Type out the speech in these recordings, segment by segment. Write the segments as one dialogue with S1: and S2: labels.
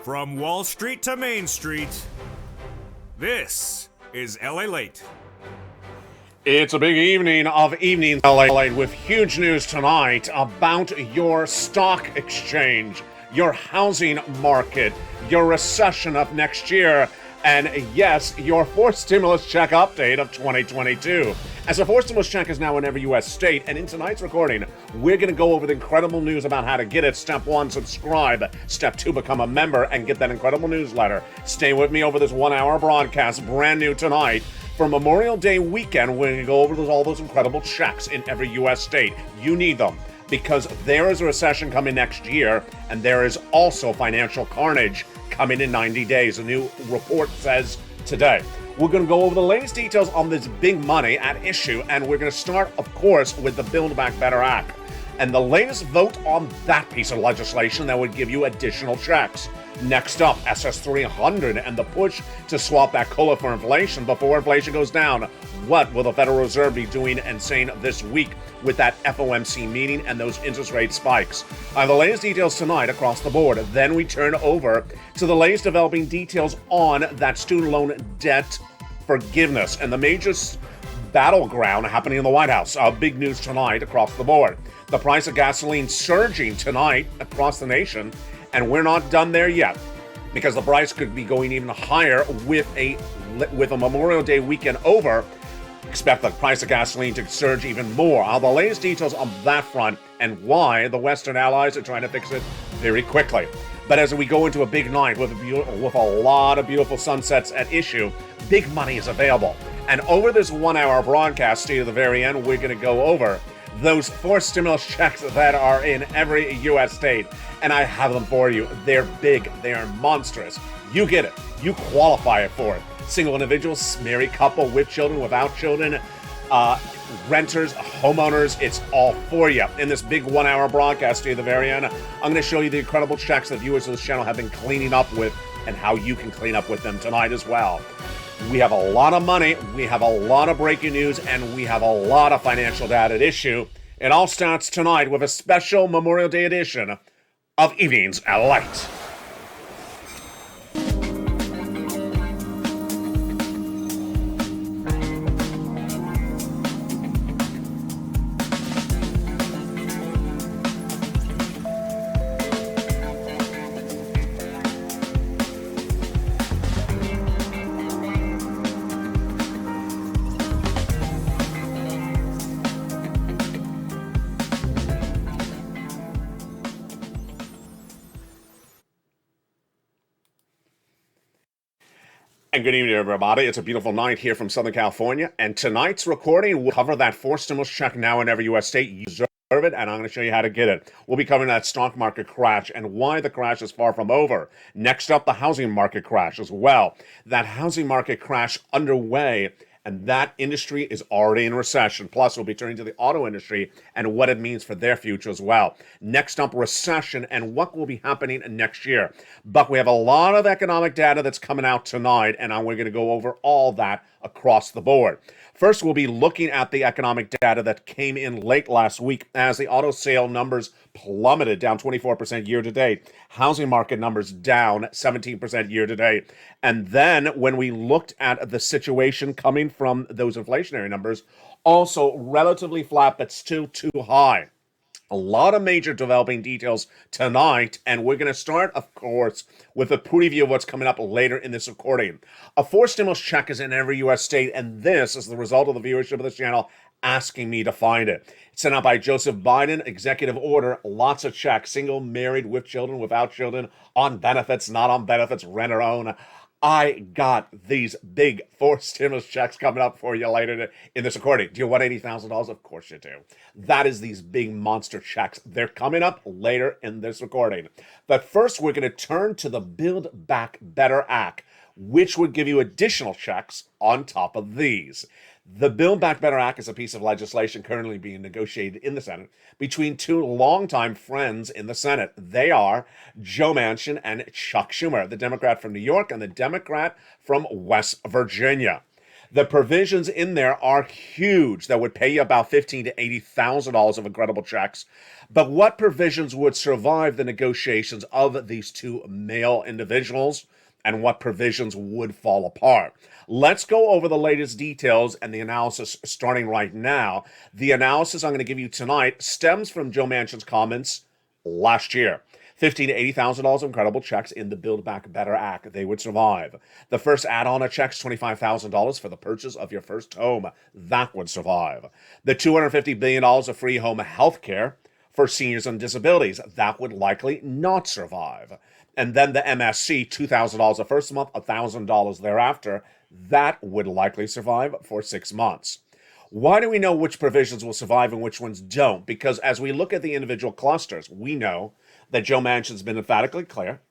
S1: From Wall Street to Main Street, this is LALATE.
S2: It's a big evening of evenings LA with huge news tonight about your stock exchange, your housing market, your recession of next year, and yes, your fourth stimulus check update of 2022. As a fourth stimulus check is now in every U.S. state, and in tonight's recording, we're going to go over the incredible news about how to get it. Step 1, subscribe. Step 2, become a member and get that incredible newsletter. Stay with me over this 1 hour broadcast, brand new tonight. For Memorial Day weekend, we're going to go over all those incredible checks in every U.S. state. You need them because there is a recession coming next year, and there is also financial carnage coming in 90 days. A new report says today. We're going to go over the latest details on this big money at issue, and we're going to start, of course, with the Build Back Better Act and the latest vote on that piece of legislation that would give you additional checks. Next up, SS 300 and the push to swap that COLA for inflation before inflation goes down. What will the Federal Reserve be doing and saying this week with that FOMC meeting and those interest rate spikes? The latest details tonight across the board. Then we turn over to the latest developing details on that student loan debt forgiveness and the major battleground happening in the White House. Big news tonight across the board. The price of gasoline surging tonight across the nation, and we're not done there yet because the price could be going even higher with a Memorial Day weekend over. Expect the price of gasoline to surge even more. The latest details on that front and why the Western allies are trying to fix it very quickly. But as we go into a big night with a lot of beautiful sunsets at issue, big money is available. And over this 1 hour broadcast, to the very end, we're going to go over those 4 stimulus checks that are in every U.S. state. And I have them for you. They're big. They are monstrous. You get it. You qualify for it. Single individuals, married couple, with children, without children, renters, homeowners, it's all for you. In this big 1 hour broadcast to the very end, I'm going to show you the incredible checks that viewers of this channel have been cleaning up with and how you can clean up with them tonight as well. We have a lot of money, we have a lot of breaking news, and we have a lot of financial data at issue. It all starts tonight with a special Memorial Day edition of Evenings at Light. And good evening, everybody. It's a beautiful night here from Southern California. And tonight's recording will cover that 4 stimulus check now in every U.S. state. You deserve it, and I'm going to show you how to get it. We'll be covering that stock market crash and why the crash is far from over. Next up, the housing market crash as well. That housing market crash underway, and that industry is already in recession. Plus, we'll be turning to the auto industry and what it means for their future as well. Next up, recession and what will be happening next year. But we have a lot of economic data that's coming out tonight, and we're going to go over all that across the board. First, we'll be looking at the economic data that came in late last week as the auto sale numbers plummeted, down 24% year to date. Housing market numbers down 17% year to date. And then when we looked at the situation coming from those inflationary numbers, also relatively flat, but still too high. A lot of major developing details tonight, and we're going to start, of course, with a preview of what's coming up later in this recording. A 4 stimulus check is in every U.S. state, and this is the result of the viewership of this channel asking me to find it. It's sent out by Joseph Biden, executive order, lots of checks, single, married, with children, without children, on benefits, not on benefits, rent or own. I got these big 4 stimulus checks coming up for you later in this recording. Do you want $80,000? Of course you do. That is these big monster checks. They're coming up later in this recording. But first, we're going to turn to the Build Back Better Act, which would give you additional checks on top of these. The Build Back Better Act is a piece of legislation currently being negotiated in the Senate between 2 longtime friends in the Senate. They are Joe Manchin and Chuck Schumer, the Democrat from New York and the Democrat from West Virginia. The provisions in there are huge that would pay you about $15,000 to $80,000 of incredible checks. But what provisions would survive the negotiations of these two male individuals, and what provisions would fall apart? Let's go over the latest details and the analysis starting right now. The analysis I'm going to give you tonight stems from Joe Manchin's comments last year. $15,000 to $80,000 of incredible checks in the Build Back Better Act. They would survive. The first add-on of checks, $25,000 for the purchase of your first home. That would survive. The $250 billion of free home health care for seniors and disabilities. That would likely not survive. And then the MSC, $2,000 the first month, $1,000 thereafter. That would likely survive for 6 months. Why do we know which provisions will survive and which ones don't? Because as we look at the individual clusters, we know that Joe Manchin's been emphatically clear.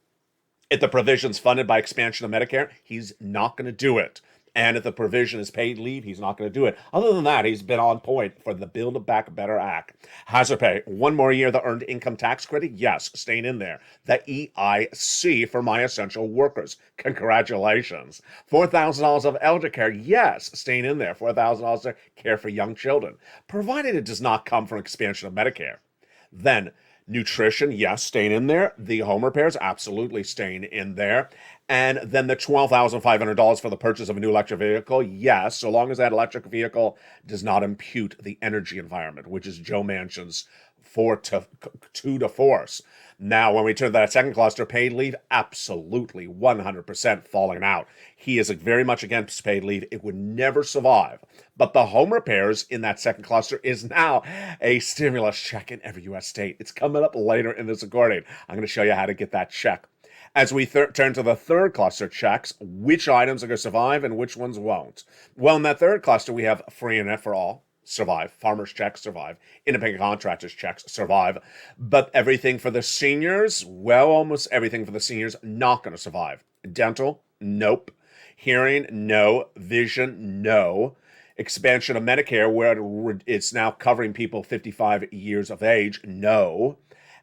S2: If the provision's funded by expansion of Medicare, he's not going to do it. And if the provision is paid leave, he's not going to do it. Other than that, he's been on point for the Build Back Better Act. Hazard pay, 1 more year, the earned income tax credit, yes, staying in there. The EIC for my essential workers, congratulations. $4,000 of elder care, yes, staying in there. $4,000 of care for young children, provided it does not come from expansion of Medicare. Then nutrition, yes, staying in there. The home repairs, absolutely staying in there. And then the $12,500 for the purchase of a new electric vehicle, yes, so long as that electric vehicle does not impute the energy environment, which is Joe Manchin's tour de force. Now, when we turn to that second cluster, paid leave, absolutely 100% falling out. He is very much against paid leave. It would never survive. But the home repairs in that second cluster is now a stimulus check in every U.S. state. It's coming up later in this recording. I'm going to show you how to get that check. As we turn to the third cluster checks, which items are going to survive and which ones won't? Well, in that third cluster, we have free internet for all. Survive. Farmers checks survive. Independent contractors checks survive. But everything for the seniors, well, almost everything for the seniors, not going to survive. Dental, nope. Hearing, no. Vision, no. Expansion of Medicare, where it's now covering people 55 years of age, no.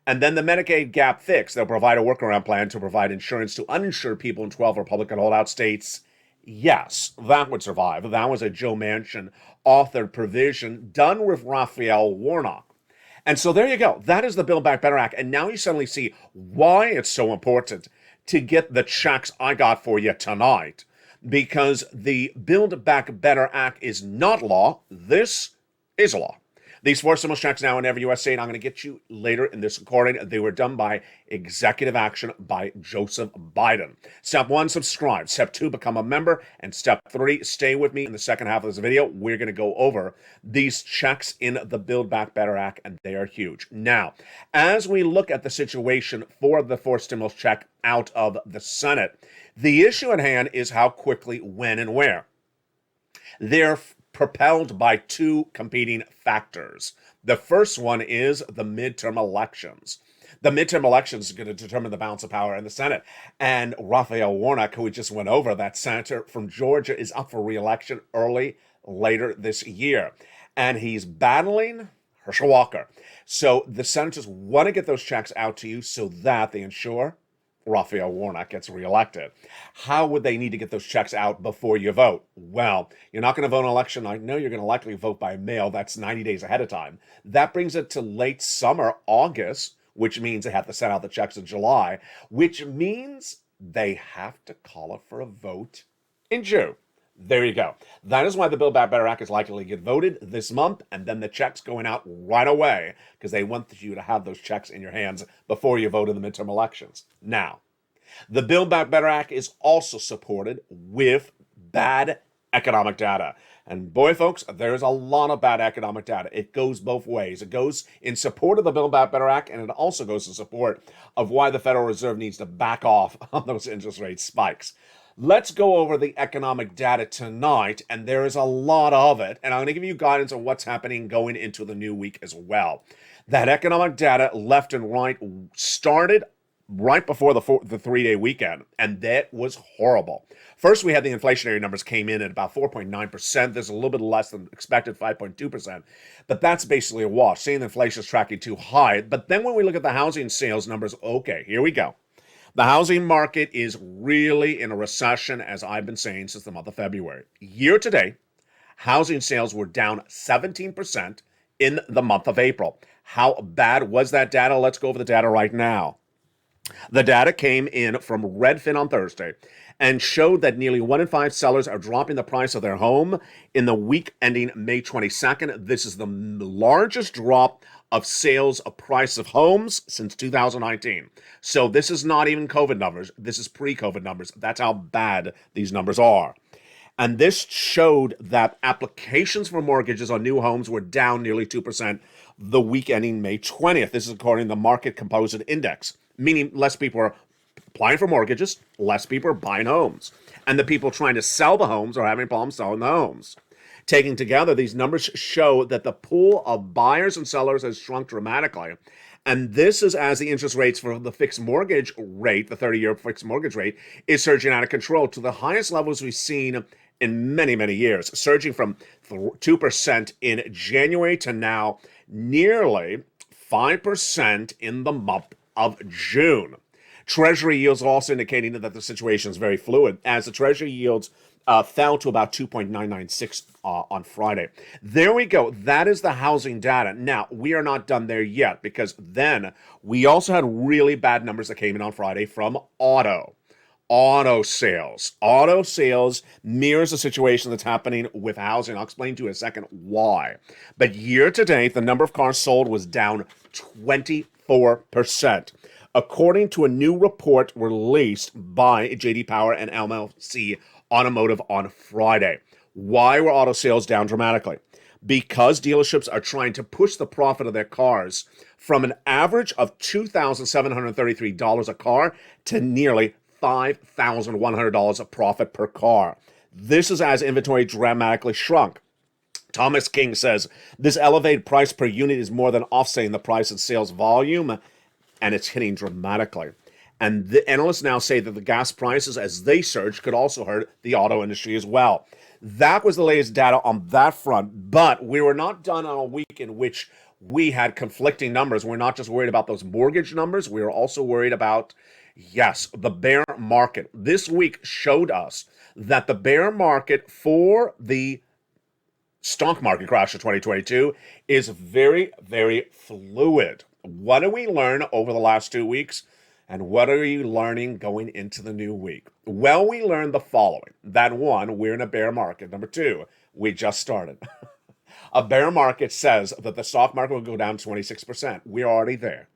S2: And then the Medicaid gap fix. They'll provide a workaround plan to provide insurance to uninsured people in 12 Republican holdout states. Yes, that would survive. That was a Joe Manchin authored provision done with Raphael Warnock. And so there you go. That is the Build Back Better Act. And now you suddenly see why it's so important to get the checks I got for you tonight. Because the Build Back Better Act is not law. This is law. These 4 stimulus checks now in every U.S. state, I'm going to get you later in this recording. They were done by executive action by Joseph Biden. Step 1, subscribe. Step 2, become a member. And step 3, stay with me in the second half of this video. We're going to go over these checks in the Build Back Better Act, and they are huge. Now, as we look at the situation for the 4th stimulus check out of the Senate, the issue at hand is how quickly, when, and where. They're propelled by 2 competing factors. The first one is the midterm elections. The midterm elections are going to determine the balance of power in the Senate. And Raphael Warnock, who we just went over, that senator from Georgia, is up for re-election later this year. And he's battling Herschel Walker. So the senators want to get those checks out to you so that they ensure Raphael Warnock gets reelected. How would they need to get those checks out before you vote? Well, you're not going to vote in an election. I know you're going to likely vote by mail. That's 90 days ahead of time. That brings it to late summer, August, which means they have to send out the checks in July, which means they have to call it for a vote in June. There you go. That is why the Build Back Better Act is likely to get voted this month, and then the checks going out right away, because they want you to have those checks in your hands before you vote in the midterm elections. Now, the Build Back Better Act is also supported with bad economic data. And boy, folks, there's a lot of bad economic data. It goes both ways. It goes in support of the Build Back Better Act, and it also goes in support of why the Federal Reserve needs to back off on those interest rate spikes. Let's go over the economic data tonight, and there is a lot of it, and I'm going to give you guidance on what's happening going into the new week as well. That economic data left and right started right before the 3-day weekend, and that was horrible. First, we had the inflationary numbers came in at about 4.9%. There's a little bit less than expected, 5.2%, but that's basically a wash. Seeing the inflation is tracking too high. But then when we look at the housing sales numbers, okay, here we go. The housing market is really in a recession, as I've been saying since the month of February. Year to date, housing sales were down 17% in the month of April. How bad was that data? Let's go over the data right now. The data came in from Redfin on Thursday and showed that nearly 1 in 5 sellers are dropping the price of their home in the week ending May 22nd. This is the largest drop of sales of price of homes since 2019. So this is not even COVID numbers. This is pre-COVID numbers. That's how bad these numbers are. And this showed that applications for mortgages on new homes were down nearly 2% the week ending May 20th. This is according to the Market Composite Index, meaning less people are applying for mortgages, less people are buying homes. And the people trying to sell the homes are having problems selling the homes. Taken together, these numbers show that the pool of buyers and sellers has shrunk dramatically. And this is as the interest rates for the fixed mortgage rate, the 30-year fixed mortgage rate, is surging out of control to the highest levels we've seen in many, many years, surging from 2% in January to now nearly 5% in the month of June. Treasury yields are also indicating that the situation is very fluid, as the Treasury yields fell to about 2.996 on Friday. There we go. That is the housing data. Now, we are not done there yet, because then we also had really bad numbers that came in on Friday from auto sales. Auto sales mirrors the situation that's happening with housing. I'll explain to you in a second why. But year to date, the number of cars sold was down 24%. According to a new report released by J.D. Power and MLC Automotive on Friday. Why were auto sales down dramatically? Because dealerships are trying to push the profit of their cars from an average of $2,733 a car to nearly $5,100 of profit per car. This is as inventory dramatically shrunk. Thomas King says this elevated price per unit is more than offsetting the price and sales volume, and it's hitting dramatically. And the analysts now say that the gas prices, as they surge, could also hurt the auto industry as well. That was the latest data on that front, but we were not done on a week in which we had conflicting numbers. We're not just worried about those mortgage numbers. We were also worried about, yes, the bear market. This week showed us that the bear market for the stock market crash of 2022 is very, very fluid. What do we learn over the last 2 weeks? And what are you learning going into the new week? Well, we learned the following. That one, we're in a bear market. Number two, we just started. A bear market says that the stock market will go down 26%. We're already there.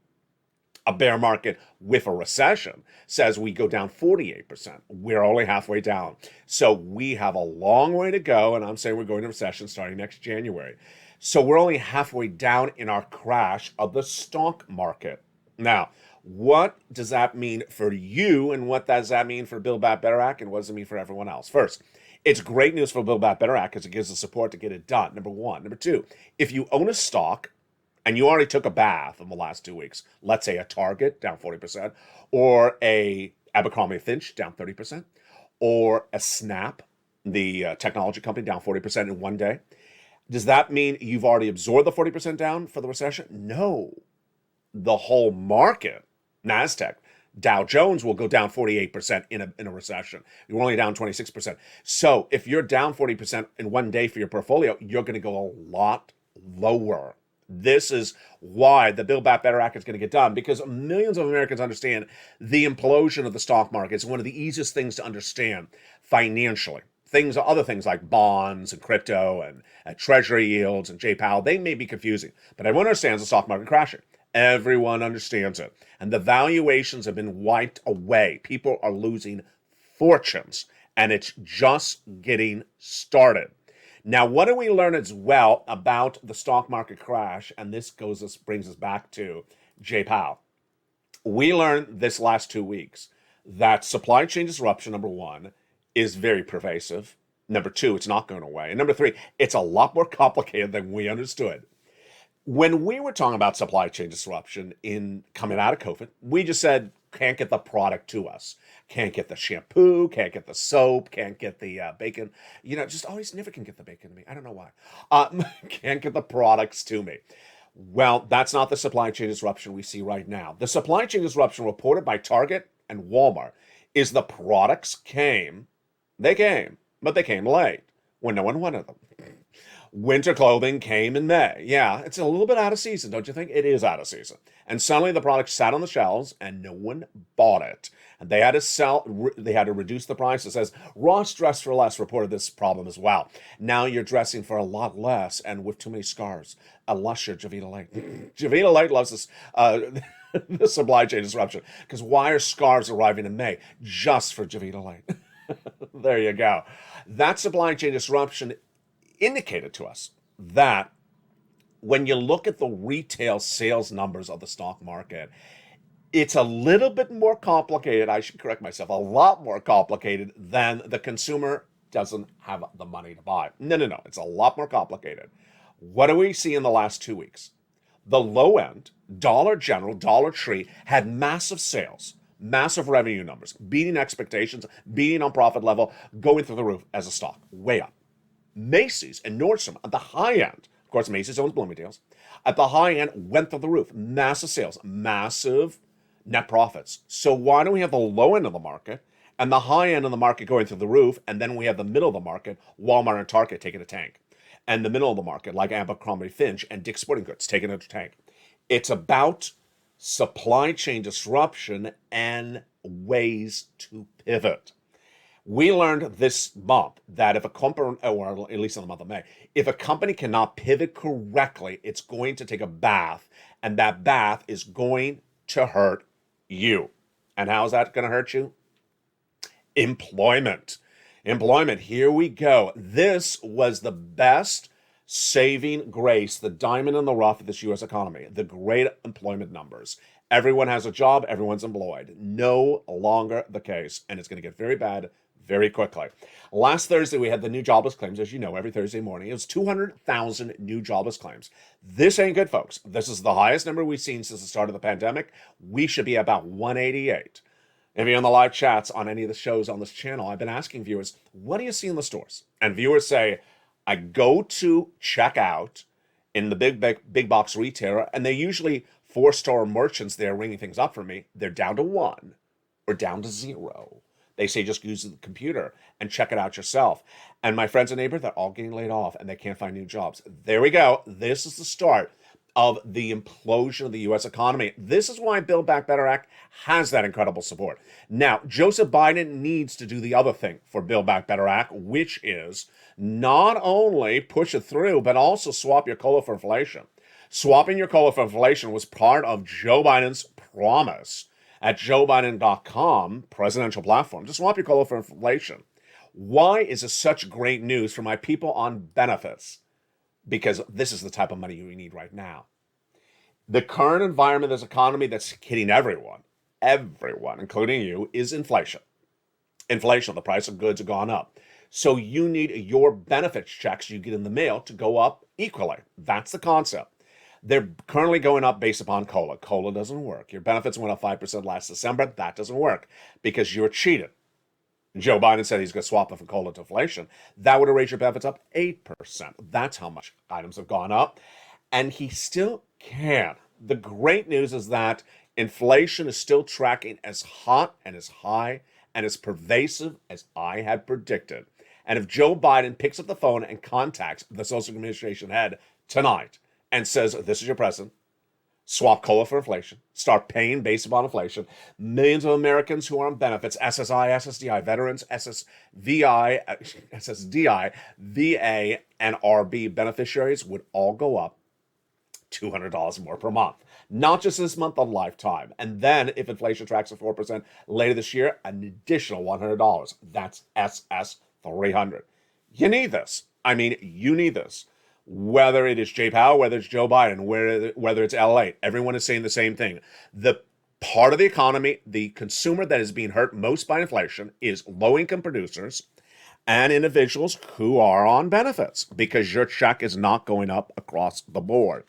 S2: A bear market with a recession says we go down 48%. We're only halfway down. So we have a long way to go, and I'm saying we're going to recession starting next January. So we're only halfway down in our crash of the stock market. Now, what does that mean for you, and what does that mean for Build Back Better Act, and what does it mean for everyone else? First, it's great news for Build Back Better Act because it gives the support to get it done, number one. Number two, if you own a stock and you already took a bath in the last 2 weeks, let's say a Target down 40%, or a Abercrombie & Fitch down 30%, or a Snap, the technology company, down 40% in one day, does that mean you've already absorbed the 40% down for the recession? No. The whole market, NASDAQ, Dow Jones will go down 48% in a recession. You're only down 26%. So if you're down 40% in one day for your portfolio, you're going to go a lot lower. This is why the Build Back Better Act is going to get done, because millions of Americans understand the implosion of the stock market is one of the easiest things to understand financially. Other things like bonds and crypto and treasury yields and J. Powell, they may be confusing, but everyone understands the stock market crashing. Everyone understands it. And the valuations have been wiped away. People are losing fortunes, and it's just getting started. Now, what do we learn as well about the stock market crash? And this brings us back to J. Powell. We learned this last 2 weeks that supply chain disruption, number one, is very pervasive. Number two, it's not going away. And number three, it's a lot more complicated than we understood. When we were talking about supply chain disruption in coming out of COVID, we just said, can't get the product to us. Can't get the shampoo, can't get the soap, can't get the bacon. Just always never can get the bacon to me. I don't know why. Can't get the products to me. Well, that's not the supply chain disruption we see right now. The supply chain disruption reported by Target and Walmart is the products came, but they came late when no one wanted them. Winter clothing came in May. Yeah, it's a little bit out of season, don't you think? It is out of season. And suddenly the product sat on the shelves and no one bought it. And they had to reduce the prices. As Ross Dress for Less reported this problem as well. Now you're dressing for a lot less and with too many scars. A lusher Javita Light. Javita Light loves this, the supply chain disruption. Because why are scarves arriving in May? Just for Javita Light. There you go. That supply chain disruption indicated to us that when you look at the retail sales numbers of the stock market, it's a little bit more complicated. I should correct myself, a lot more complicated than the consumer doesn't have the money to buy. No. It's a lot more complicated. What do we see in the last 2 weeks? The low end, Dollar General, Dollar Tree had massive sales, massive revenue numbers, beating expectations, beating on profit level, going through the roof as a stock, way up. Macy's and Nordstrom at the high end, of course, Macy's owns Bloomingdale's, at the high end went through the roof. Massive sales, massive net profits. So why don't we have the low end of the market and the high end of the market going through the roof, and then we have the middle of the market, Walmart and Target taking a tank, and the middle of the market, like Abercrombie Finch and Dick's Sporting Goods, taking a tank. It's about supply chain disruption and ways to pivot. We learned this month that if a company, or at least in the month of May, if a company cannot pivot correctly, it's going to take a bath, and that bath is going to hurt you. And how is that going to hurt you? Employment. Here we go. This was the best saving grace, the diamond in the rough of this U.S. economy, the great employment numbers. Everyone has a job, everyone's employed. No longer the case, and it's going to get very bad very quickly. Last Thursday, we had the new jobless claims, as you know, every Thursday morning. It was 200,000 new jobless claims. This ain't good, folks. This is the highest number we've seen since the start of the pandemic. We should be about 188. If you're on the live chats on any of the shows on this channel, I've been asking viewers, what do you see in the stores? And viewers say, I go to check out in the big box retailer, and they usually 4-star merchants there ringing things up for me. They're down to 1 or down to 0. They say just use the computer and check it out yourself. And my friends and neighbors, they're all getting laid off and they can't find new jobs. There we go. This is the start of the implosion of the U.S. economy. This is why Build Back Better Act has that incredible support. Now, Joseph Biden needs to do the other thing for Build Back Better Act, which is not only push it through, but also swap your COLA for inflation. Swapping your COLA for inflation was part of Joe Biden's promise at joebiden.com, presidential platform, to swap your COLA for inflation. Why is this such great news for my people on benefits? Because this is the type of money you need right now. The current environment, this economy that's hitting everyone, including you, is inflation. Inflation, the price of goods have gone up. So you need your benefits checks you get in the mail to go up equally. That's the concept. They're currently going up based upon COLA. COLA doesn't work. Your benefits went up 5% last December. That doesn't work because you're cheated. Joe Biden said he's going to swap it from COLA to inflation. That would have raised your benefits up 8%. That's how much items have gone up. And he still can. The great news is that inflation is still tracking as hot and as high and as pervasive as I had predicted. And if Joe Biden picks up the phone and contacts the Social Administration head tonight and says, this is your president, swap COLA for inflation, start paying based upon inflation, millions of Americans who are on benefits, SSI, SSDI, veterans, SSDI, VA, and RB beneficiaries would all go up $200 more per month. Not just this month, a lifetime. And then if inflation tracks at 4% later this year, an additional $100. That's SS 300. You need this. I mean, you need this. Whether it is Jay Powell, whether it's Joe Biden, whether it's LALATE, everyone is saying the same thing. The part of the economy, the consumer that is being hurt most by inflation is low-income producers and individuals who are on benefits because your check is not going up across the board.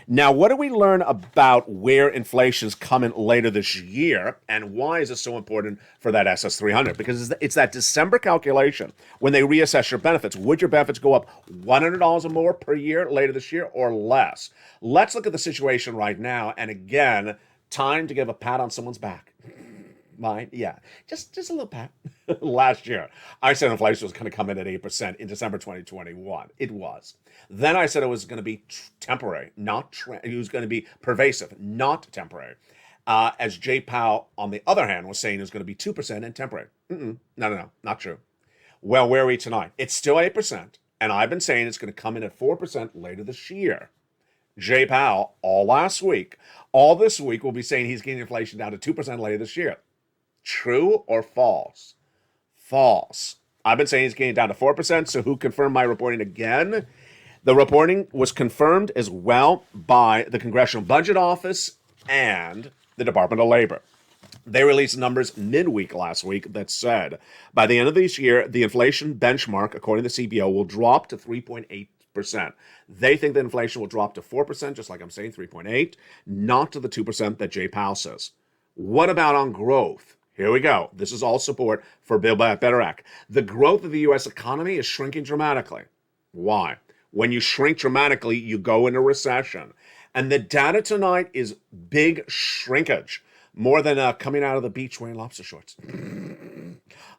S2: Now, what do we learn about where inflation is coming later this year, and why is it so important for that SS300? Because it's that December calculation when they reassess your benefits. Would your benefits go up $100 or more per year later this year or less? Let's look at the situation right now, and again, time to give a pat on someone's back. mind? Yeah, just a little pat. Last year, I said inflation was going to come in at 8% in December 2021. It was. Then I said it was going to be temporary, not it was going to be pervasive, not temporary. As Jay Powell, on the other hand, was saying it was going to be 2% and temporary. No, not true. Well, where are we tonight? It's still 8%, and I've been saying it's going to come in at 4% later this year. Jay Powell, all last week, all this week, will be saying he's getting inflation down to 2% later this year. True or false? False. I've been saying he's getting down to 4%, so who confirmed my reporting again? The reporting was confirmed as well by the Congressional Budget Office and the Department of Labor. They released numbers midweek last week that said by the end of this year, the inflation benchmark, according to the CBO, will drop to 3.8%. They think that inflation will drop to 4%, just like I'm saying, 3.8, not to the 2% that Jay Powell says. What about on growth? Here we go. This is all support for Build Back Better Act. The growth of the U.S. economy is shrinking dramatically. Why? When you shrink dramatically, you go into recession. And the data tonight is big shrinkage, more than coming out of the beach wearing lobster shorts.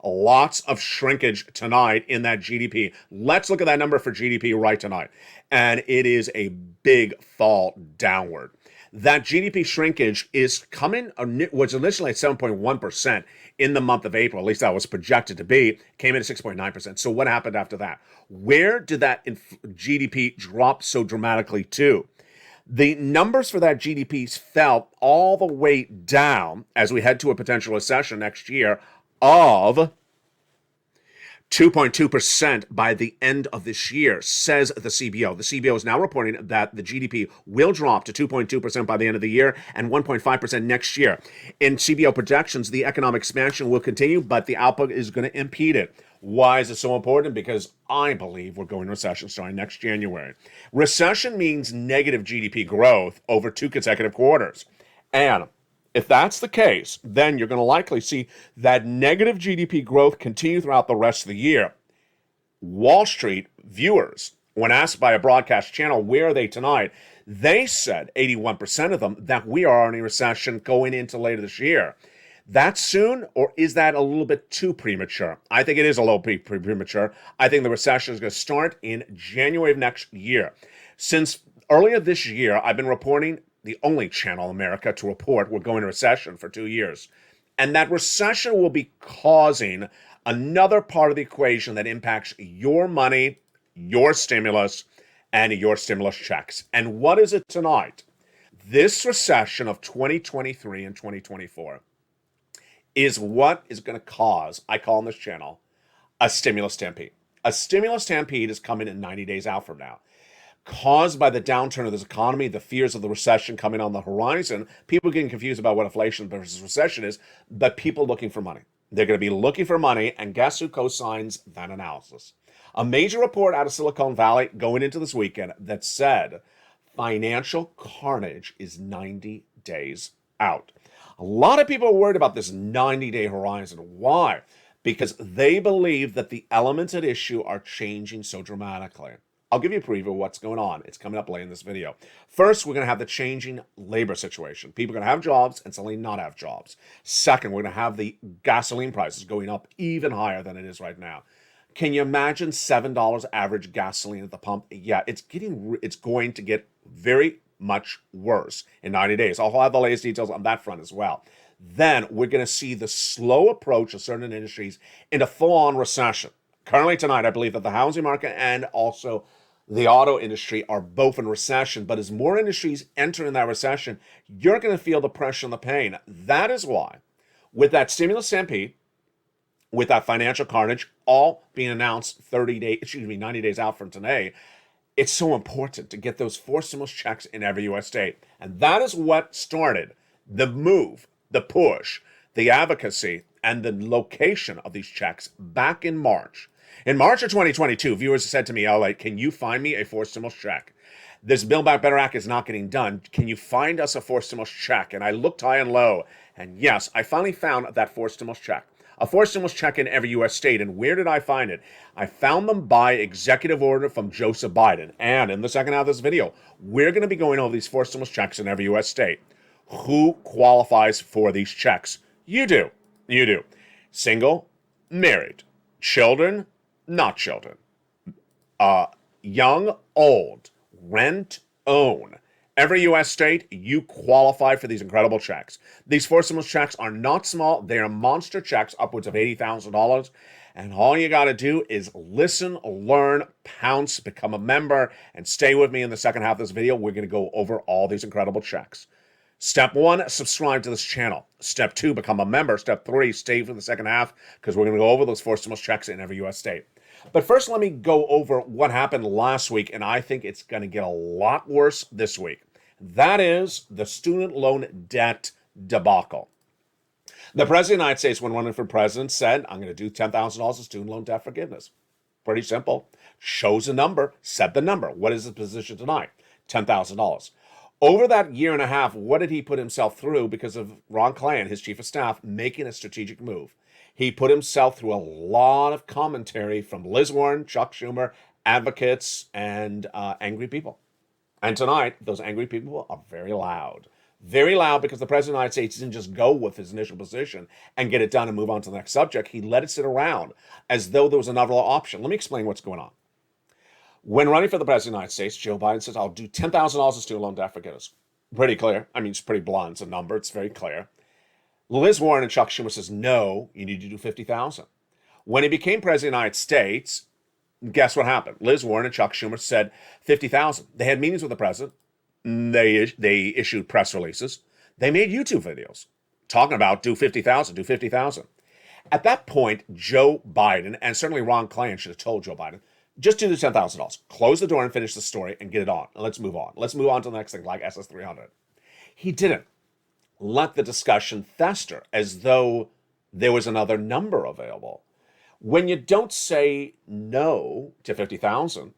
S2: Lots of shrinkage tonight in that GDP. Let's look at that number for GDP right tonight. And it is a big fall downward. That GDP shrinkage is coming, was initially at 7.1% in the month of April, at least that was projected to be, came in at 6.9%. So what happened after that? Where did that GDP drop so dramatically to? The numbers for that GDP fell all the way down as we head to a potential recession next year of 2.2% by the end of this year, says the CBO. The CBO is now reporting that the GDP will drop to 2.2% by the end of the year and 1.5% next year. In CBO projections, the economic expansion will continue, but the output is going to impede it. Why is it so important? Because I believe we're going to recession starting next January. Recession means negative GDP growth over 2 consecutive quarters. And if that's the case, then you're going to likely see that negative GDP growth continue throughout the rest of the year. Wall Street viewers, when asked by a broadcast channel, where are they tonight? They said, 81% of them, that we are in a recession going into later this year. That soon, or is that a little bit too premature? I think it is a little premature. I think the recession is going to start in January of next year. Since earlier this year, I've been reporting, the only channel in America to report we're going to recession for 2 years. And that recession will be causing another part of the equation that impacts your money, your stimulus, and your stimulus checks. And what is it tonight? This recession of 2023 and 2024 is what is going to cause, I call on this channel, a stimulus stampede. A stimulus stampede is coming in 90 days out from now. Caused by the downturn of this economy, the fears of the recession coming on the horizon, people getting confused about what inflation versus recession is, but people looking for money. They're going to be looking for money, and guess who co-signs that analysis? A major report out of Silicon Valley going into this weekend that said financial carnage is 90 days out. A lot of people are worried about this 90-day horizon. Why? Because they believe that the elements at issue are changing so dramatically. I'll give you a preview of what's going on. It's coming up later in this video. First, we're going to have the changing labor situation. People are going to have jobs and suddenly not have jobs. Second, we're going to have the gasoline prices going up even higher than it is right now. Can you imagine $7 average gasoline at the pump? Yeah, it's going to get very much worse in 90 days. I'll have the latest details on that front as well. Then we're going to see the slow approach of certain industries into full-on recession. Currently tonight, I believe that the housing market and also the auto industry are both in recession. But as more industries enter in that recession, you're going to feel the pressure and the pain. That is why, with that stimulus stampede, with that financial carnage, all being announced 90 days out from today, it's so important to get those 4 stimulus checks in every U.S. state. And that is what started the move, the push, the advocacy, and the location of these checks back in March. In March of 2022, viewers said to me, LALATE, can you find me a 4 stimulus check? This Build Back Better Act is not getting done. Can you find us a 4 stimulus check? And I looked high and low, and yes, I finally found that 4 stimulus check. A 4 stimulus check in every U.S. state. And where did I find it? I found them by executive order from Joseph Biden. And in the second half of this video, we're going to be going over these 4 stimulus checks in every U.S. state. Who qualifies for these checks? You do. You do. Single, married, children, not children, young, old, rent, own. Every U.S. state, you qualify for these incredible checks. These four stimulus checks are not small. They are monster checks, upwards of $80,000. And all you got to do is listen, learn, pounce, become a member, and stay with me in the second half of this video. We're going to go over all these incredible checks. Step 1, subscribe to this channel. Step 2, become a member. Step 3, stay for the second half because we're going to go over those four stimulus checks in every U.S. state. But first, let me go over what happened last week, and I think it's going to get a lot worse this week. That is the student loan debt debacle. The President of the United States, when running for president, said, I'm going to do $10,000 of student loan debt forgiveness. Pretty simple. Shows a number, said the number. What is his position tonight? $10,000. Over that year and a half, what did he put himself through because of Ron Klain, his chief of staff, making a strategic move? He put himself through a lot of commentary from Liz Warren, Chuck Schumer, advocates, and angry people. And tonight, those angry people are very loud. Very loud because the President of the United States didn't just go with his initial position and get it done and move on to the next subject. He let it sit around as though there was another option. Let me explain what's going on. When running for the President of the United States, Joe Biden says, I'll do $10,000 of student loan debt forgiveness. Pretty clear. I mean, it's pretty blunt. It's a number. It's very clear. Liz Warren and Chuck Schumer says, no, you need to do $50,000. When he became President of the United States, guess what happened? Liz Warren and Chuck Schumer said $50,000. They had meetings with the president. They issued press releases. They made YouTube videos talking about do $50,000, do $50,000. At that point, Joe Biden, and certainly Ron Klain should have told Joe Biden, just do the $10,000. Close the door and finish the story and get it on. And let's move on. Let's move on to the next thing, like SS300. He didn't. Let the discussion fester as though there was another number available. When you don't say no to $50,000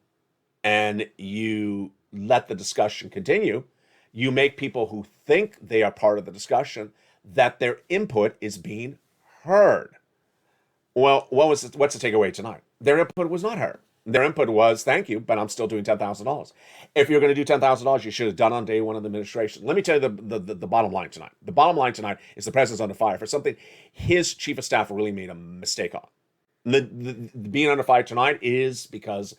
S2: and you let the discussion continue, you make people who think they are part of the discussion that their input is being heard. Well, what's the takeaway tonight? Their input was not heard. Their input was, thank you, but I'm still doing $10,000. If you're going to do $10,000, you should have done on day one of the administration. Let me tell you the bottom line tonight. The bottom line tonight is the president's under fire for something his chief of staff really made a mistake on. The being under fire tonight is because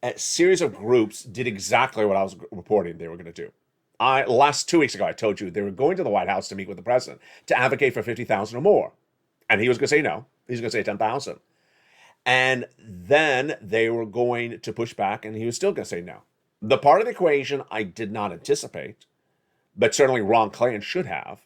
S2: a series of groups did exactly what I was reporting they were going to do. Last 2 weeks ago, I told you they were going to the White House to meet with the president to advocate for $50,000 or more. And he was going to say no. He was going to say $10,000. And then they were going to push back, and he was still going to say no. The part of the equation I did not anticipate, but certainly Ron Klain should have,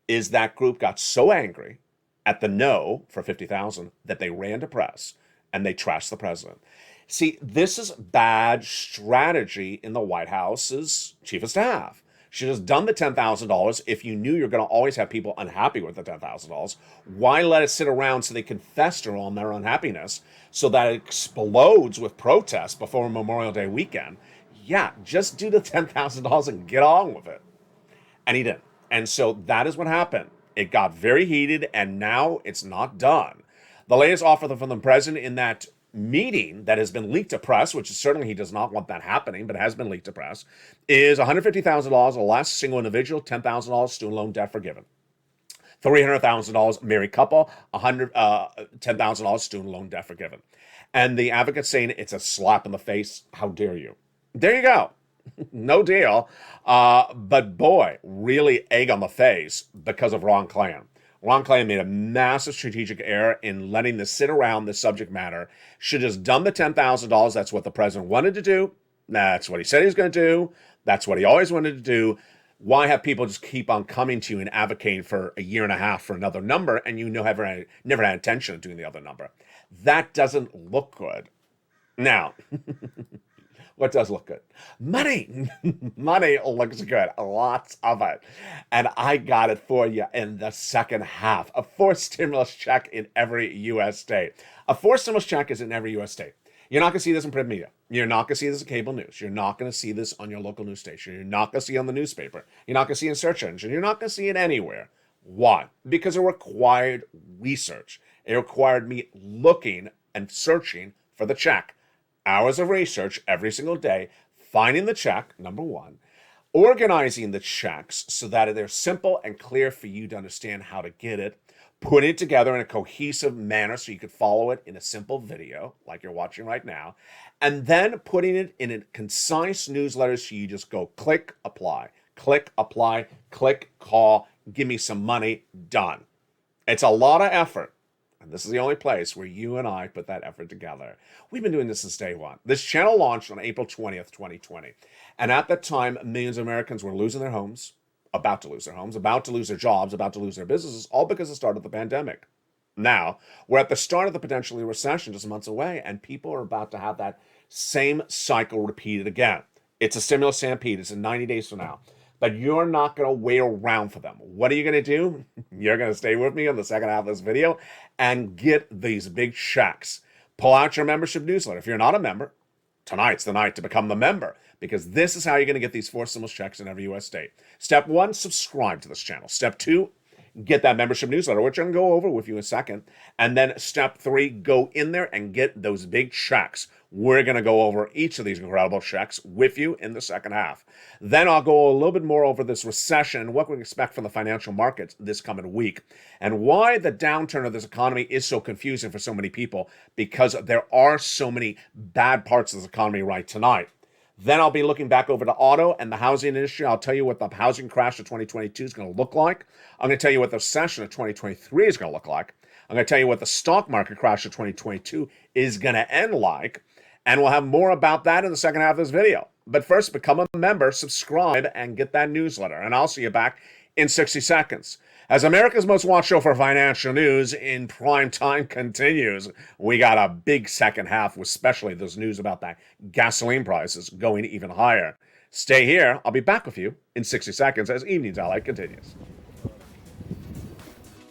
S2: is that group got so angry at the no for $50,000 that they ran to press and they trashed the president. See, this is bad strategy in the White House's chief of staff. Should have done the $10,000 if you knew you're going to always have people unhappy with the $10,000. Why let it sit around so they can fester on their unhappiness so that it explodes with protests before Memorial Day weekend? Yeah, just do the $10,000 and get on with it. And he didn't. And so that is what happened. It got very heated, and now it's not done. The latest offer from the president in that meeting that has been leaked to press, which is certainly he does not want that happening, but has been leaked to press, is $150,000 or less single individual, $10,000 student loan debt forgiven. $300,000 married couple, $10,000 student loan debt forgiven. And the advocate saying it's a slap in the face. How dare you? There you go. No deal. But boy, really egg on the face because of Ron Klain. Ron Klain made a massive strategic error in letting this sit around this subject matter. Should have just done the $10,000. That's what the president wanted to do. That's what he said he was going to do. That's what he always wanted to do. Why have people just keep on coming to you and advocating for a year and a half for another number and you never had intention of doing the other number? That doesn't look good. Now, what does look good? Money. Money looks good. Lots of it. And I got it for you in the second half. A forced stimulus check in every U.S. state. A forced stimulus check is in every U.S. state. You're not going to see this in print media. You're not going to see this in cable news. You're not going to see this on your local news station. You're not going to see it on the newspaper. You're not going to see it in search engine. You're not going to see it anywhere. Why? Because it required research. It required me looking and searching for the check. Hours of research every single day, finding the check, number one, organizing the checks so that they're simple and clear for you to understand how to get it, put it together in a cohesive manner so you could follow it in a simple video like you're watching right now, and then putting it in a concise newsletter so you just go click, apply, click, call, give me some money, done. It's a lot of effort. And this is the only place where you and I put that effort together. We've been doing this since day one. This channel launched on April 20th, 2020. And at that time, millions of Americans were losing their homes, about to lose their homes, about to lose their jobs, about to lose their businesses, all because of the start of the pandemic. Now, we're at the start of the potentially recession just months away, and people are about to have that same cycle repeated again. It's a stimulus stampede. It's in 90 days from now. But you're not going to wait around for them. What are you going to do? You're going to stay with me on the second half of this video and get these big checks. Pull out your membership newsletter. If you're not a member, tonight's the night to become the member, because this is how you're going to get these 4 stimulus checks in every U.S. state. Step 1, subscribe to this channel. Step 2, get that membership newsletter, which I'm going to go over with you in a second. And then step 3, go in there and get those big checks. We're going to go over each of these incredible checks with you in the second half. Then I'll go a little bit more over this recession and what we expect from the financial markets this coming week, and why the downturn of this economy is so confusing for so many people, because there are so many bad parts of this economy right tonight. Then I'll be looking back over to auto and the housing industry. I'll tell you what the housing crash of 2022 is going to look like. I'm going to tell you what the recession of 2023 is going to look like. I'm going to tell you what the stock market crash of 2022 is going to end like. And we'll have more about that in the second half of this video. But first, become a member, subscribe, and get that newsletter. And I'll see you back in 60 seconds. As America's most watched show for financial news in prime time continues, we got a big second half, especially those news about that gasoline prices going even higher. Stay here. I'll be back with you in 60 seconds as Evening's LA continues.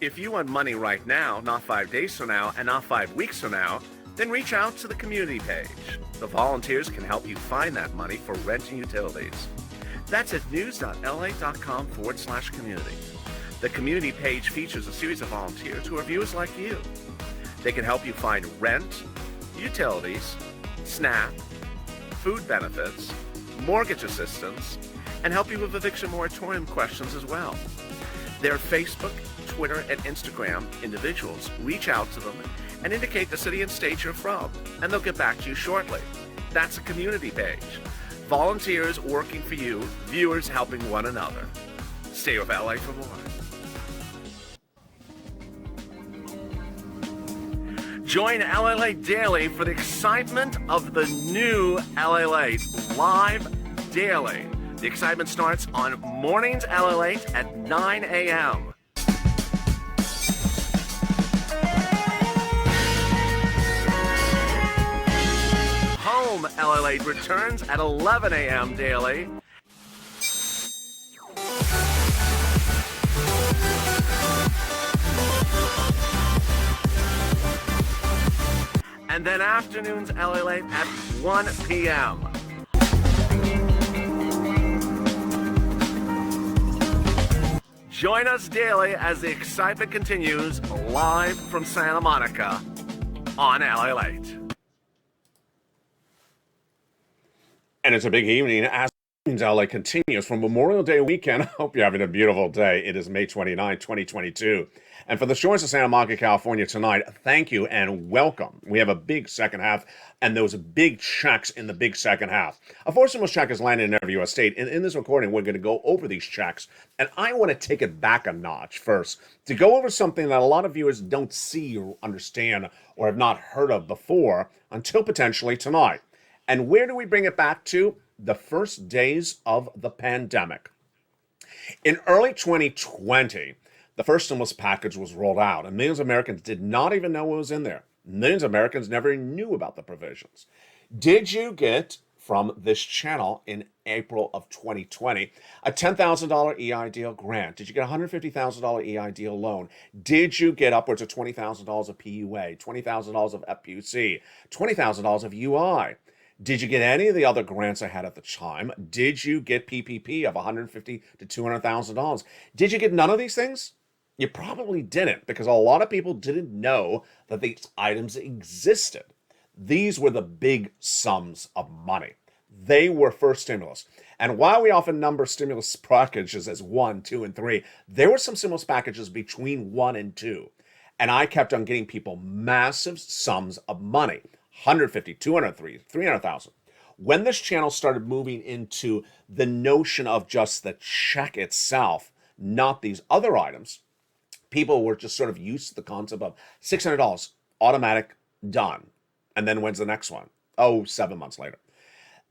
S2: If you want money right now, not 5 days from now, and not 5 weeks from now, then reach out to the community page. The volunteers can help you find that money for rent and utilities. That's at news.la.com/community. The community page features a series of volunteers who are viewers like you. They can help you find rent, utilities, SNAP, food benefits, mortgage assistance, and help you with eviction moratorium questions as well. Their Facebook, Twitter, and Instagram individuals reach out to them and indicate the city and state you're from, and they'll get back to you shortly. That's a community page. Volunteers working for you, viewers helping one another. Stay with LA for more. Join LALATE daily for the excitement of the new LALATE live daily. The excitement starts on mornings LALATE at 9 a.m. Home LALATE returns at 11 a.m. daily. And then afternoons LALATE at 1 p.m. Join us daily as the excitement continues live from Santa Monica on LALATE. And it's a big evening as LA continues from Memorial Day weekend. I hope you're having a beautiful day. It is May 29, 2022. And for the shores of Santa Monica, California tonight, thank you and welcome. We have a big second half and those big checks in the big second half. A 4 stimulus check is landed in every U.S. state. And in this recording, we're going to go over these checks. And I want to take it back a notch first to go over something that a lot of viewers don't see or understand or have not heard of before until potentially tonight. And where do we bring it back to? The first days of the pandemic. In early 2020, the first stimulus package was rolled out, and millions of Americans did not even know what was in there. Millions of Americans never knew about the provisions. Did you get from this channel in April of 2020 a $10,000 EIDL grant? Did you get a $150,000 EIDL loan? Did you get upwards of $20,000 of PUA, $20,000 of FPUC, $20,000 of UI? Did you get any of the other grants I had at the time? Did you get PPP of $150,000 to $200,000? Did you get none of these things? You probably didn't, because a lot of people didn't know that these items existed. These were the big sums of money. They were first stimulus. And while we often number stimulus packages as 1, 2, and 3, there were some stimulus packages between 1 and 2. And I kept on getting people massive sums of money, 150, 200, 300,000. When this channel started moving into the notion of just the check itself, not these other items, people were just sort of used to the concept of $600, automatic, done. And then when's the next one? Oh, 7 months later.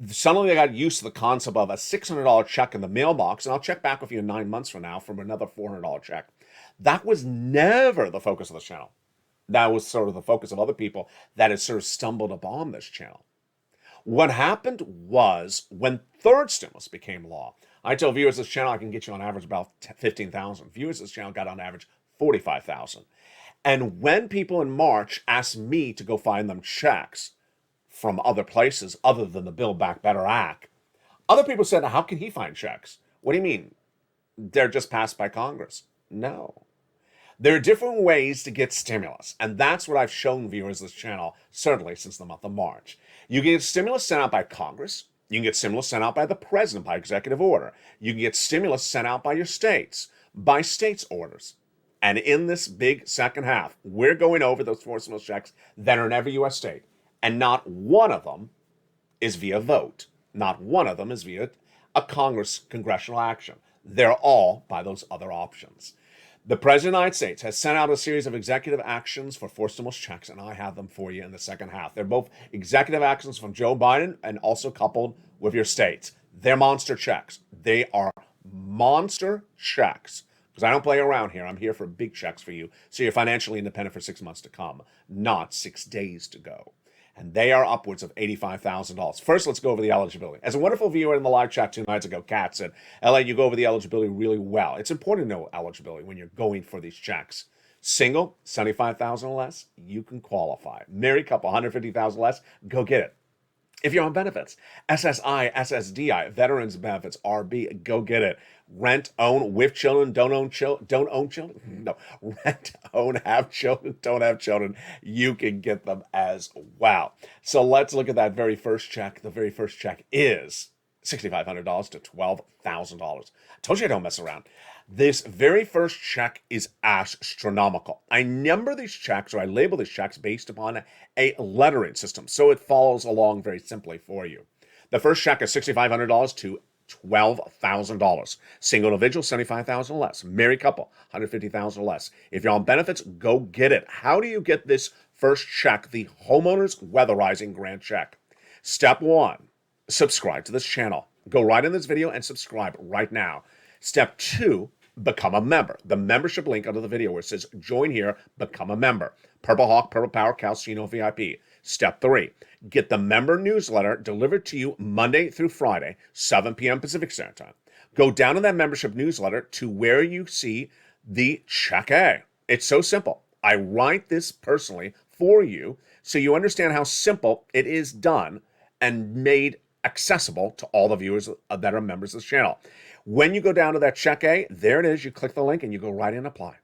S2: Suddenly I got used to the concept of a $600 check in the mailbox, and I'll check back with you 9 months from now from another $400 check. That was never the focus of the channel. That was sort of the focus of other people that had sort of stumbled upon this channel. What happened was when third stimulus became law, I tell viewers of this channel I can get you on average about 15,000. Viewers of this channel got on average 45,000. And when people in March asked me to go find them checks from other places other than the Build Back Better Act, other people said, how can he find checks? What do you mean? They're just passed by Congress. No. There are different ways to get stimulus, and that's what I've shown viewers of this channel, certainly since the month of March. You can get stimulus sent out by Congress. You can get stimulus sent out by the president by executive order. You can get stimulus sent out by your states, by states' orders. And in this big second half, we're going over those 4 stimulus checks that are in every U.S. state, and not one of them is via vote. Not one of them is via a congressional action. They're all by those other options. The President of the United States has sent out a series of executive actions for 4 stimulus checks, and I have them for you in the second half. They're both executive actions from Joe Biden and also coupled with your states. They're monster checks. They are monster checks. Because I don't play around here. I'm here for big checks for you, so you're financially independent for 6 months to come, not 6 days to go. And they are upwards of $85,000. First, let's go over the eligibility. As a wonderful viewer in the live chat 2 nights ago, Kat said, LA, you go over the eligibility really well. It's important to know eligibility when you're going for these checks. Single, $75,000 or less, you can qualify. Married couple, $150,000 less, go get it. If you're on benefits, SSI, SSDI, veterans benefits, RB, go get it. Rent, own, with children, don't own children? No. Rent, own, have children, don't have children. You can get them as well. So let's look at that very first check. The very first check is $6,500 to $12,000. I told you I don't mess around. This very first check is astronomical. I number these checks, or I label these checks based upon a lettering system, so it follows along very simply for you. The first check is $6,500 to $12,000. Single individual, $75,000 less. Married couple, $150,000 less. If you're on benefits, go get it. How do you get this first check, the homeowner's weatherizing grant check? Step 1, subscribe to this channel. Go right in this video and subscribe right now. Step 2, become a member. The membership link under the video where it says join here, become a member. Purple Hawk, Purple Power, Calcino VIP. Step 3, get the member newsletter delivered to you Monday through Friday, 7 p.m. Pacific Standard Time. Go down in that membership newsletter to where you see the Check A. It's so simple. I write this personally for you so you understand how simple it is done and made accessible to all the viewers that are members of this channel. When you go down to that Check A, there it is. You click the link and you go right in and apply.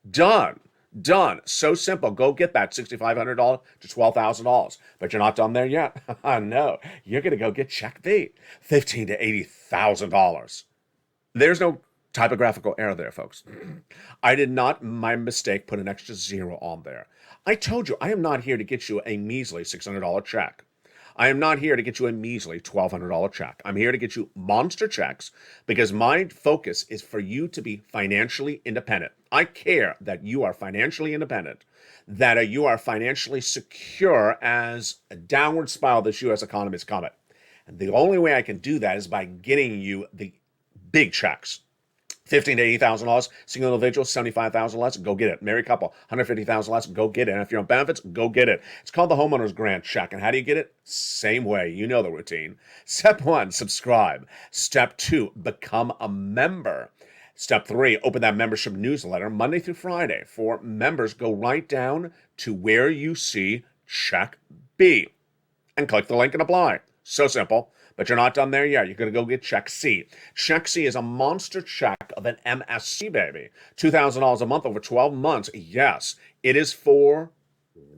S2: Done. Done. So simple. Go get that $6,500 to $12,000. But you're not done there yet. No, you're going to go get Check B, $15,000 to $80,000. There's no typographical error there, folks. I did not, my mistake, put an extra 0 on there. I told you, I am not here to get you a measly $600 check. I am not here to get you a measly $1,200 check. I'm here to get you monster checks because my focus is for you to be financially independent. I care that you are financially independent, that you are financially secure as a downward spiral this U.S. economy is coming. And the only way I can do that is by getting you the big checks. $15,000 to $80,000, single individual, $75,000 less, go get it. Married couple, $150,000 less, go get it. And if you're on benefits, go get it. It's called the homeowner's grant check. And how do you get it? Same way. You know the routine. Step 1, subscribe. Step 2, become a member. Step 3, open that membership newsletter Monday through Friday. For members, go right down to where you see Check B and click the link and apply. So simple. But you're not done there yet. You're going to go get Check C. Check C is a monster check of an MSC, baby. $2,000 a month over 12 months. Yes, it is for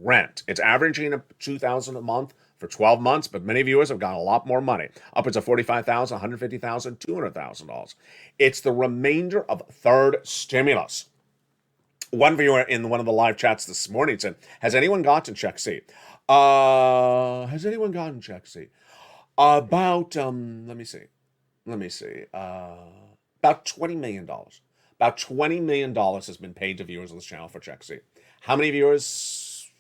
S2: rent. It's averaging $2,000 a month for 12 months, but many viewers have got a lot more money. Upwards of $45,000, $150,000, $200,000. It's the remainder of third stimulus. One viewer in one of the live chats this morning said, has anyone gotten check C? Has anyone gotten check C? About, let me see. About $20 million. About $20 million has been paid to viewers of this channel for check C. How many viewers?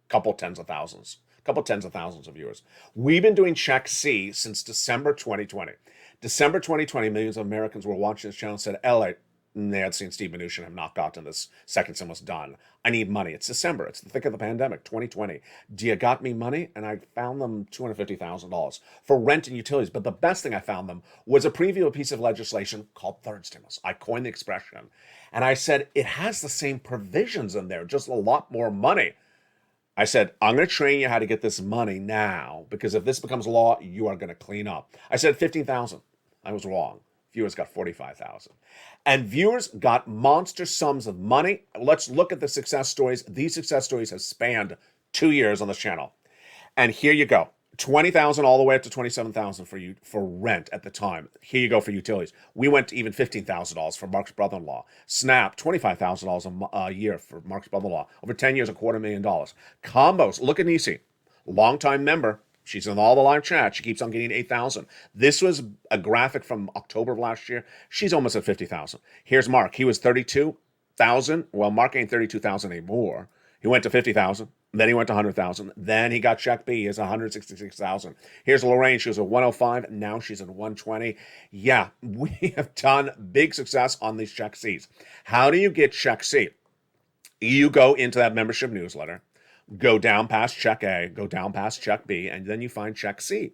S2: Couple tens of thousands of viewers. We've been doing check C since December 2020. December 2020, millions of Americans were watching this channel and said, LA, they had seen Steve Mnuchin have not gotten this second stimulus done. I need money. It's December. It's the thick of the pandemic, 2020. Do you got me money? And I found them $250,000 for rent and utilities. But the best thing I found them was a preview of a piece of legislation called third stimulus. I coined the expression. And I said, it has the same provisions in there, just a lot more money. I said, I'm going to train you how to get this money now, because if this becomes law, you are going to clean up. I said 15,000. I was wrong. Viewers got 45,000. And viewers got monster sums of money. Let's look at the success stories. These success stories have spanned 2 years on this channel. And here you go. 20,000 all the way up to 27,000 for rent at the time. Here you go for utilities. We went to even $15,000 for Mark's brother-in-law. Snap, $25,000 a year for Mark's brother-in-law. Over 10 years, $250,000. Combos, look at Nisi, longtime member. She's in all the live chat. She keeps on getting 8,000. This was a graphic from October of last year. She's almost at 50,000. Here's Mark. He was 32,000. Well, Mark ain't 32,000 anymore. He went to 50,000. Then he went to 100,000. Then he got check B. He has 166,000. Here's Lorraine. She was at 105. Now she's at 120. Yeah, we have done big success on these check Cs. How do you get check C? You go into that membership newsletter, go down past check A, go down past check B, and then you find check C.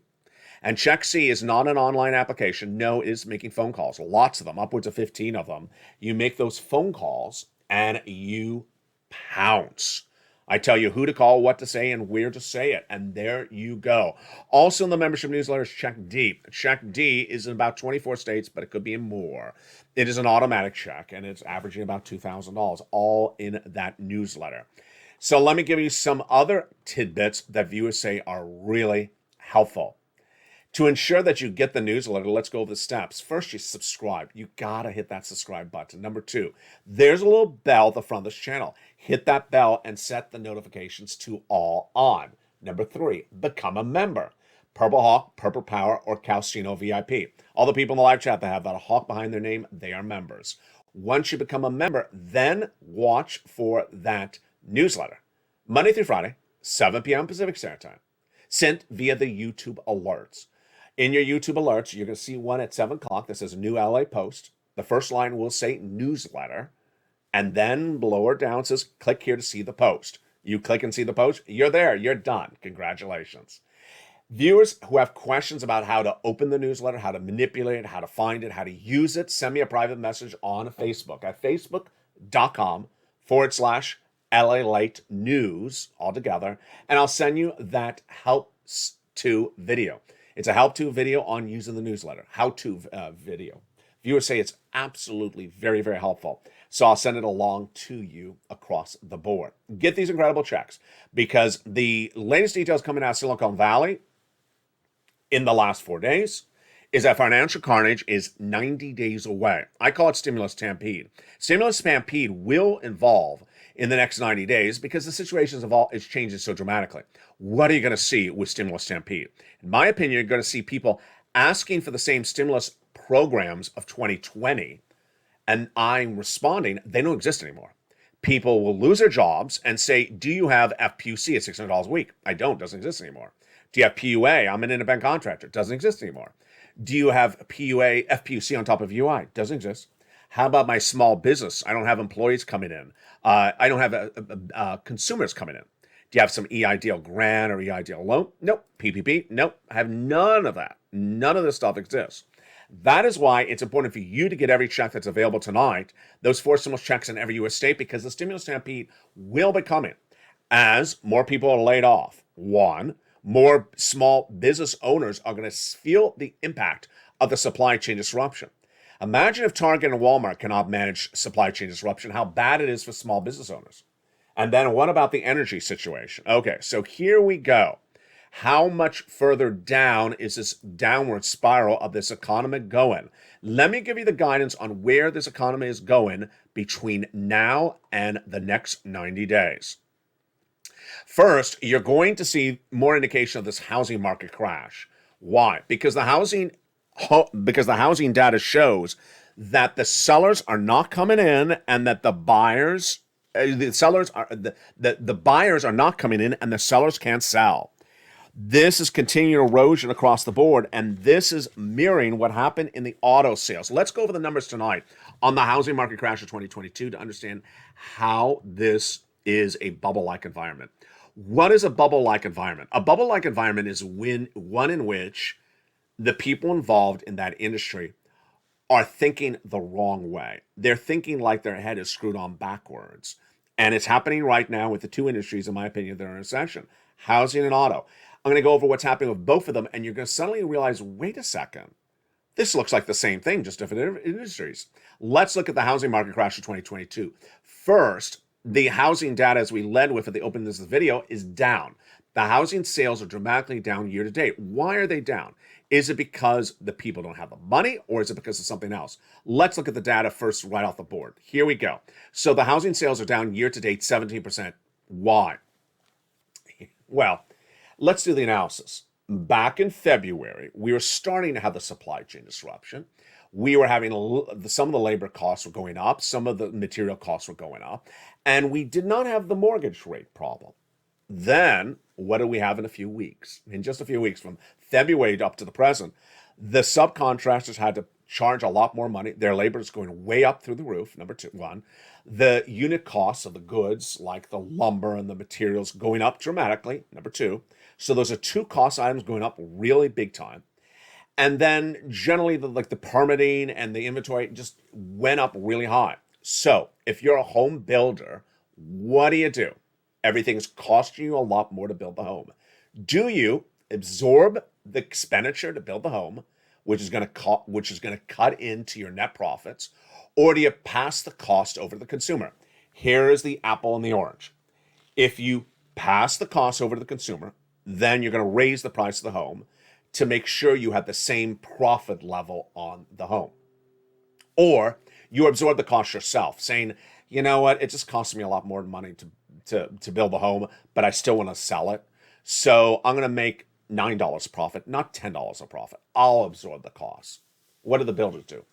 S2: And check C is not an online application. No, it is making phone calls. Lots of them, upwards of 15 of them. You make those phone calls and you pounce. I tell you who to call, what to say, and where to say it. And there you go. Also in the membership newsletter is Check D. Check D is in about 24 states, but it could be in more. It is an automatic check, and it's averaging about $2,000, all in that newsletter. So let me give you some other tidbits that viewers say are really helpful. To ensure that you get the newsletter, let's go over the steps. First, you subscribe. You gotta hit that subscribe button. Number 2, there's a little bell at the front of this channel. Hit that bell and set the notifications to all on. Number 3, become a member. Purple Hawk, Purple Power, or Calcino VIP. All the people in the live chat that have that hawk behind their name, they are members. Once you become a member, then watch for that newsletter. Monday through Friday, 7 p.m. Pacific Standard Time. Sent via the YouTube alerts. In your YouTube alerts, you're going to see one at 7 o'clock that says New LA Post. The first line will say newsletter. And then lower down says click here to see the post. You click and see the post. You're there. You're done. Congratulations. Viewers who have questions about how to open the newsletter, how to manipulate it, how to find it, how to use it, send me a private message on Facebook at facebook.com/LALATE news altogether. And I'll send you that helps to video. It's a how-to video on using the newsletter. How-to video. Viewers say it's absolutely very, very helpful. So I'll send it along to you across the board. Get these incredible checks because the latest details coming out of Silicon Valley in the last 4 days is that financial carnage is 90 days away. I call it stimulus stampede. Stimulus stampede will evolve in the next 90 days because the situation is changing so dramatically. What are you going to see with stimulus stampede? In my opinion, you're going to see people asking for the same stimulus programs of 2020, and I'm responding, they don't exist anymore. People will lose their jobs and say, do you have FPUC at $600 a week? I don't, doesn't exist anymore. Do you have PUA? I'm an independent contractor. Doesn't exist anymore. Do you have PUA, FPUC on top of UI? Doesn't exist. How about my small business? I don't have employees coming in. I don't have consumers coming in. Do you have some EIDL grant or EIDL loan? Nope. PPP? Nope. I have none of that. None of this stuff exists. That is why it's important for you to get every check that's available tonight, those 4 stimulus checks in every U.S. state, because the stimulus stampede will be coming as more people are laid off. 1, more small business owners are going to feel the impact of the supply chain disruption. Imagine if Target and Walmart cannot manage supply chain disruption, how bad it is for small business owners. And then what about the energy situation? Okay, so here we go. How much further down is this downward spiral of this economy going? Let me give you the guidance on where this economy is going between now and the next 90 days. First, you're going to see more indication of this housing market crash. Why? Because the housing data shows that the sellers are not coming in, and that the buyers the buyers are not coming in, and the sellers can't sell. This is continued erosion across the board, and this is mirroring what happened in the auto sales. Let's go over the numbers tonight on the housing market crash of 2022 to understand how this is a bubble-like environment. What is a bubble-like environment? A bubble-like environment is one in which the people involved in that industry are thinking the wrong way. They're thinking like their head is screwed on backwards. And it's happening right now with the two industries, in my opinion, that are in recession, housing and auto. I'm going to go over what's happening with both of them, and you're going to suddenly realize, wait a second, this looks like the same thing, just different industries. Let's look at the housing market crash of 2022. First, the housing data, as we led with at the opening of this video, is down. The housing sales are dramatically down year to date. Why are they down? Is it because the people don't have the money, or is it because of something else? Let's look at the data first right off the board. Here we go. So the housing sales are down year to date 17%. Why? Well, let's do the analysis. Back in February, we were starting to have the supply chain disruption. We were having some of the labor costs were going up, some of the material costs were going up, and we did not have the mortgage rate problem. Then, what do we have in a few weeks? In just a few weeks, from February up to the present, the subcontractors had to charge a lot more money. Their labor is going way up through the roof, one. The unit costs of the goods, like the lumber and the materials, going up dramatically, number two. So those are two cost items going up really big time. And then generally the permitting and the inventory just went up really high. So if you're a home builder, what do? Everything's costing you a lot more to build the home. Do you absorb the expenditure to build the home, which is going to cut into your net profits, or do you pass the cost over to the consumer? Here is the apple and the orange. If you pass the cost over to the consumer, then you're going to raise the price of the home to make sure you have the same profit level on the home. Or you absorb the cost yourself, saying, you know what, it just costs me a lot more money to build the home, but I still want to sell it. So I'm going to make $9 profit, not $10 a profit. I'll absorb the cost. What did the builders do?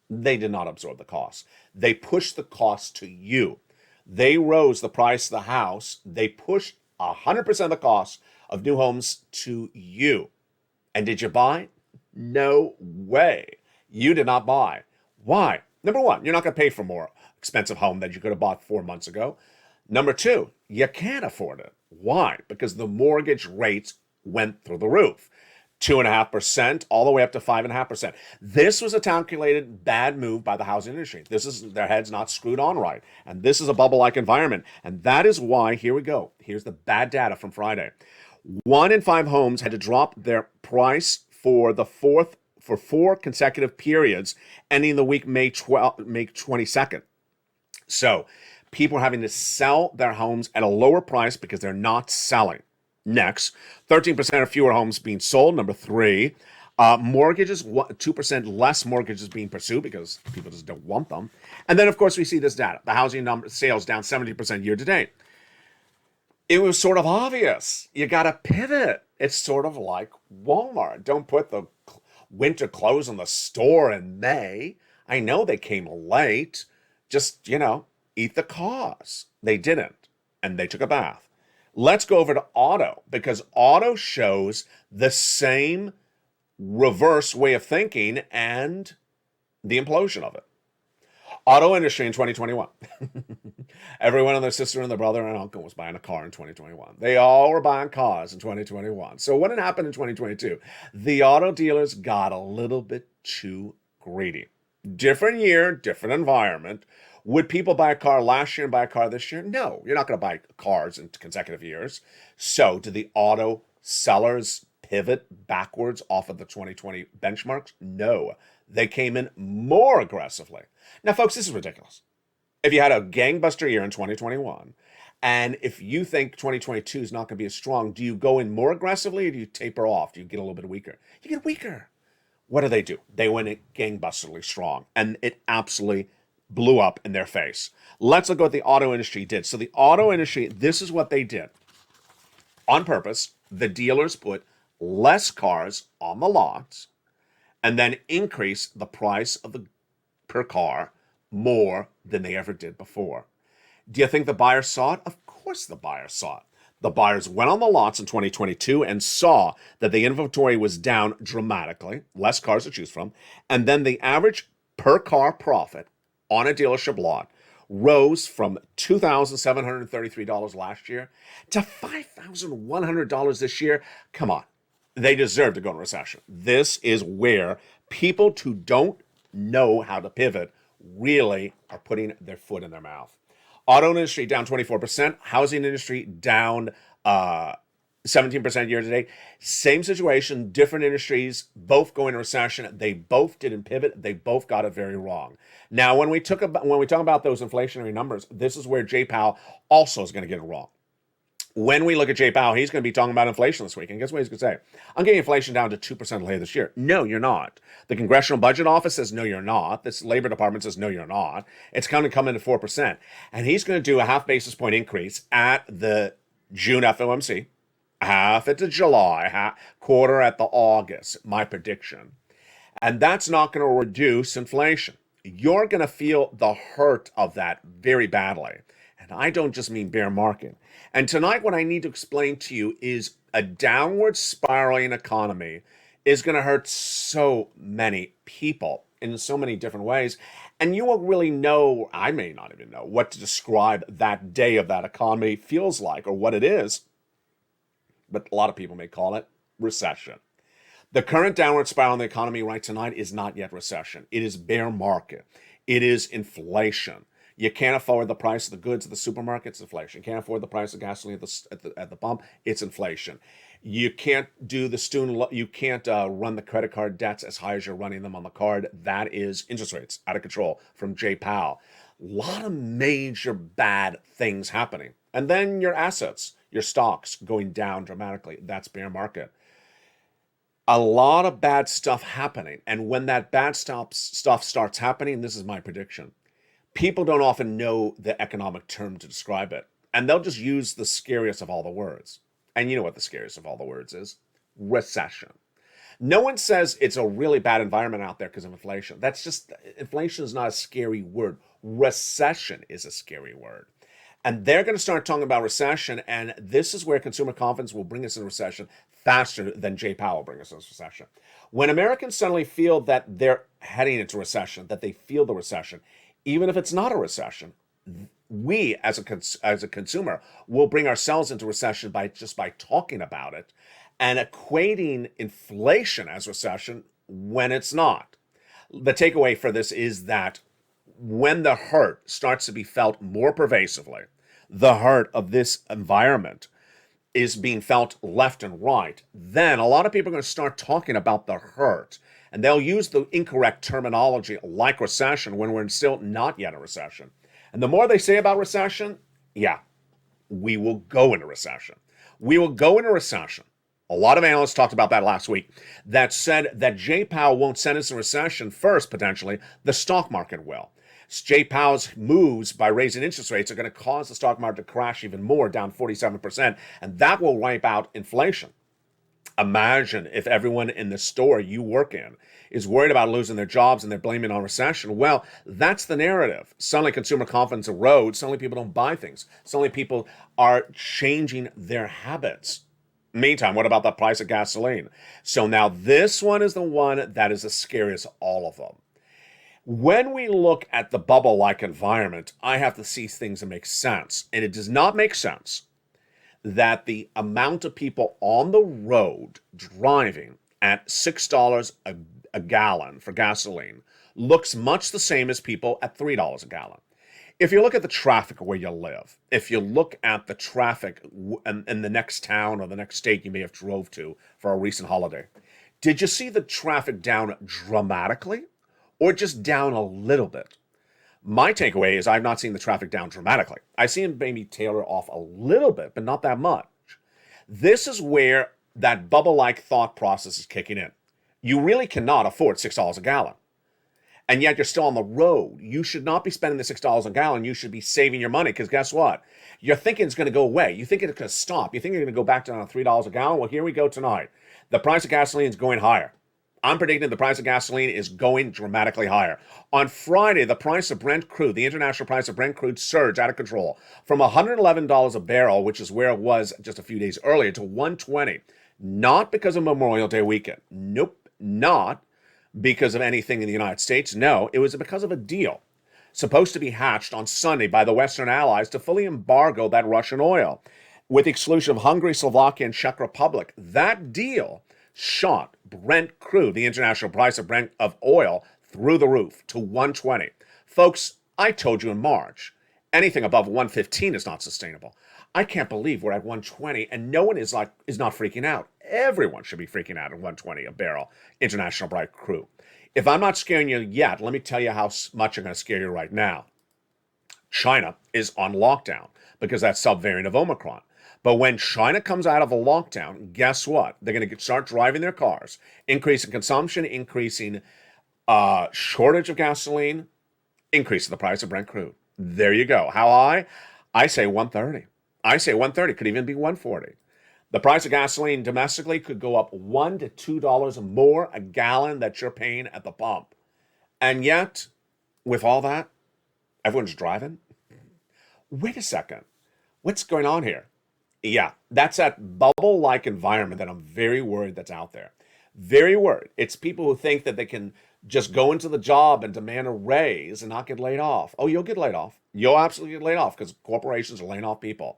S2: They did not absorb the cost. They pushed the cost to you. They rose the price of the house. They pushed 100% of the cost of new homes to you. And did you buy? No way. You did not buy. Why? Number one, you're not going to pay for a more expensive home that you could have bought 4 months ago. Number two, you can't afford it. Why? Because the mortgage rates went through the roof. 2.5% all the way up to 5.5%. This was a calculated bad move by the housing industry. Their heads not screwed on right. And this is a bubble-like environment. And that is why, here we go. Here's the bad data from Friday. 1 in 5 homes had to drop their price for 4 consecutive periods, ending the week May 22nd. So people are having to sell their homes at a lower price because they're not selling. Next, 13% of fewer homes being sold. Number 3, mortgages, 2% less mortgages being pursued because people just don't want them. And then, of course, we see this data. The housing sales down 70% year to date. It was sort of obvious. You got to pivot. It's sort of like Walmart. Don't put the winter clothes in the store in May. I know they came late. Just, eat the cost. They didn't. And they took a bath. Let's go over to auto, because auto shows the same reverse way of thinking and the implosion of it. Auto industry in 2021. Everyone and their sister and their brother and uncle was buying a car in 2021. They all were buying cars in 2021. So what had happened in 2022? The auto dealers got a little bit too greedy. Different year, different environment. Would people buy a car last year and buy a car this year? No, you're not going to buy cars in consecutive years. So did the auto sellers pivot backwards off of the 2020 benchmarks? No, they came in more aggressively. Now, folks, this is ridiculous. If you had a gangbuster year in 2021 And if you think 2022 is not going to be as strong, do you go in more aggressively or do you taper off? Do you get a little bit weaker? You get weaker. What do? They went in gangbusterly strong, and it absolutely blew up in their face. Let's look at what the auto industry did. So the auto industry, this is what they did. On purpose, the dealers put less cars on the lots and then increased the price of the per car more than they ever did before. Do you think the buyers saw it? Of course the buyers saw it. The buyers went on the lots in 2022 and saw that the inventory was down dramatically, less cars to choose from, and then the average per car profit on a dealership lot rose from $2,733 last year to $5,100 this year. Come on. They deserve to go in recession. This is where people who don't know how to pivot really are putting their foot in their mouth. Auto industry down 24%. Housing industry down 17% year to date. Same situation, different industries, both going into recession. They both didn't pivot. They both got it very wrong. Now, when we talk about those inflationary numbers, this is where Jay Powell also is going to get it wrong. When we look at Jay Powell, he's going to be talking about inflation this week. And guess what he's going to say? I'm getting inflation down to 2% later this year. No, you're not. The Congressional Budget Office says, no, you're not. This Labor Department says, no, you're not. It's going to come into 4%. And he's going to do a half basis point increase at the June FOMC, half at the July, quarter at the August, my prediction. And that's not going to reduce inflation. You're going to feel the hurt of that very badly. And I don't just mean bear market. And tonight, what I need to explain to you is a downward spiraling economy is going to hurt so many people in so many different ways. And you won't really know, I may not even know, what to describe that day of that economy feels like or what it is. But a lot of people may call it recession. The current downward spiral in the economy right tonight is not yet recession. It is bear market. It is inflation. You can't afford the price of the goods at the supermarket, it's inflation. You can't afford the price of gasoline at the pump, it's inflation. You can't do the you can't run the credit card debts as high as you're running them on the card. That is interest rates out of control from Jay Powell. A lot of major bad things happening. And then your assets, your stocks going down dramatically. That's bear market. A lot of bad stuff happening. And when that bad stuff starts happening, this is my prediction. People don't often know the economic term to describe it. And they'll just use the scariest of all the words. And you know what the scariest of all the words is? Recession. No one says it's a really bad environment out there because of inflation. Inflation is not a scary word. Recession is a scary word. And they're going to start talking about recession, and this is where consumer confidence will bring us into recession faster than Jay Powell will bring us into recession. When Americans suddenly feel that they're heading into recession, that they feel the recession, even if it's not a recession, we as a consumer will bring ourselves into recession by talking about it and equating inflation as recession when it's not. The takeaway for this is that when the hurt starts to be felt more pervasively, the hurt of this environment is being felt left and right, then a lot of people are going to start talking about the hurt. And they'll use the incorrect terminology like recession when we're still not yet a recession. And the more they say about recession, we will go into recession. We will go into recession. A lot of analysts talked about that last week that said that Jay Powell won't send us a recession first, potentially. The stock market will. Jay Powell's moves by raising interest rates are going to cause the stock market to crash even more, down 47%, and that will wipe out inflation. Imagine if everyone in the store you work in is worried about losing their jobs and they're blaming it on recession. Well, that's the narrative. Suddenly consumer confidence erodes. Suddenly people don't buy things. Suddenly people are changing their habits. Meantime, what about the price of gasoline? So now this one is the one that is the scariest of all of them. When we look at the bubble-like environment, I have to see things that make sense. And it does not make sense that the amount of people on the road driving at $6 a gallon for gasoline looks much the same as people at $3 a gallon. If you look at the traffic where you live, if you look at the traffic in the next town or the next state you may have drove to for a recent holiday, did you see the traffic down dramatically or just down a little bit? My takeaway is I've not seen the traffic down dramatically. I've seen maybe tailor off a little bit, but not that much. This is where that bubble-like thought process is kicking in. You really cannot afford $6 a gallon. And yet you're still on the road. You should not be spending the $6 a gallon. You should be saving your money, because guess what? You're thinking it's going to go away. You think it's going to stop. You think you're going to go back down to $3 a gallon. Well, here we go tonight. The price of gasoline is going higher. I'm predicting the price of gasoline is going dramatically higher. On Friday, the price of Brent crude, the international price of Brent crude, surged out of control from $111 a barrel, which is where it was just a few days earlier, to $120. Not because of Memorial Day weekend. Nope, not because of anything in the United States. No, it was because of a deal supposed to be hatched on Sunday by the Western Allies to fully embargo that Russian oil, with the exclusion of Hungary, Slovakia, and Czech Republic. That deal shot Brent crude, the international price of Brent of oil, through the roof to $120. Folks, I told you in March, anything above $115 is not sustainable. I can't believe we're at $120 and no one is not freaking out. Everyone should be freaking out at $120 a barrel international Brent crude. If I'm not scaring you yet, let me tell you how much I'm going to scare you right now. China is on lockdown because that's subvariant of Omicron. But when China comes out of a lockdown, guess what? They're going to start driving their cars, increasing consumption, increasing shortage of gasoline, increasing the price of Brent crude. There you go. How high? I say 130. I say 130, could even be 140. The price of gasoline domestically could go up $1 to $2 more a gallon that you're paying at the pump. And yet, with all that, everyone's driving. Wait a second. What's going on here? Yeah, that's that bubble-like environment that I'm very worried that's out there. Very worried. It's people who think that they can just go into the job and demand a raise and not get laid off. Oh, you'll get laid off. You'll absolutely get laid off because corporations are laying off people.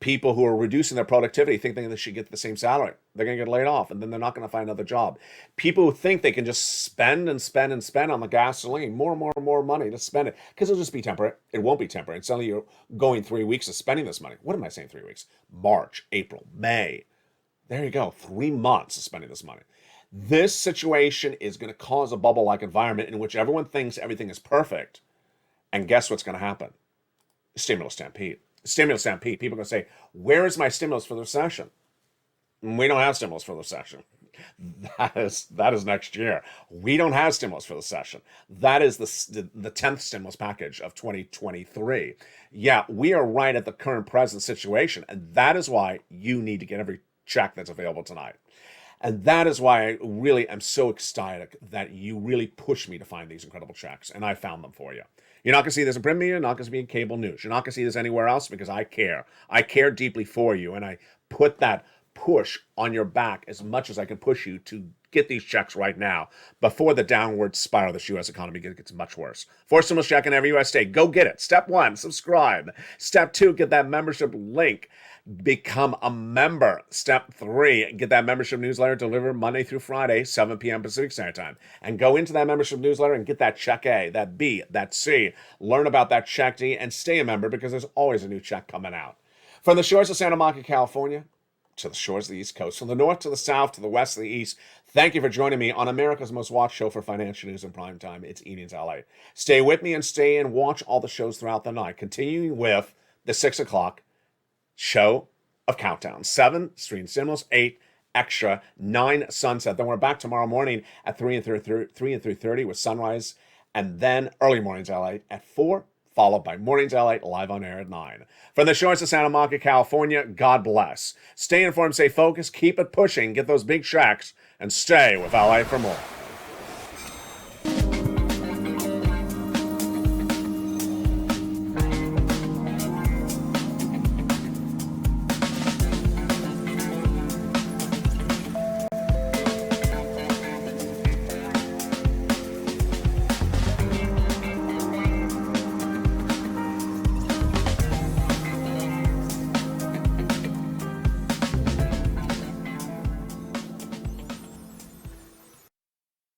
S2: People who are reducing their productivity think they should get the same salary. They're going to get laid off, and then they're not going to find another job. People who think they can just spend and spend and spend on the gasoline, more and more and more money to spend it, because it'll just be temporary. It won't be temporary. And suddenly you're going 3 weeks of spending this money. What am I saying 3 weeks? March, April, May. There you go. 3 months of spending this money. This situation is going to cause a bubble-like environment in which everyone thinks everything is perfect. And guess what's going to happen? Stimulus stampede. Stimulus stampede. People are going to say, where is my stimulus for the recession? We don't have stimulus for the recession. That is next year. We don't have stimulus for the recession. That is the 10th stimulus package of 2023. Yeah, we are right at the current present situation. And that is why you need to get every check that's available tonight. And that is why I really am so ecstatic that you really pushed me to find these incredible checks. And I found them for you. You're not going to see this in print media. You're not going to see it in cable news. You're not going to see this anywhere else because I care. I care deeply for you. And I put that push on your back as much as I can push you to get these checks right now before the downward spiral of this U.S. economy gets much worse. For stimulus check in every U.S. state. Go get it. Step 1, subscribe. Step 2, get that membership link. Become a member. Step 3, get that membership newsletter delivered Monday through Friday, 7 p.m. Pacific Standard Time. And go into that membership newsletter and get that check A, that B, that C. Learn about that check D and stay a member because there's always a new check coming out. From the shores of Santa Monica, California, to the shores of the East Coast, from the north to the south to the west to the east, thank you for joining me on America's most watched show for financial news in prime time. It's Evenings LA. Stay with me and stay and watch all the shows throughout the night, continuing with the 6 o'clock show of Countdown. 7, Stream Stimulus, 8, Extra, 9, Sunset. Then we're back tomorrow morning at 3 and 3:30 with Sunrise, and then early mornings LA at 4, followed by Mornings LA live on air at 9. From the shores of Santa Monica, California, God bless. Stay informed, stay focused, keep it pushing, get those big checks, and stay with LA for more.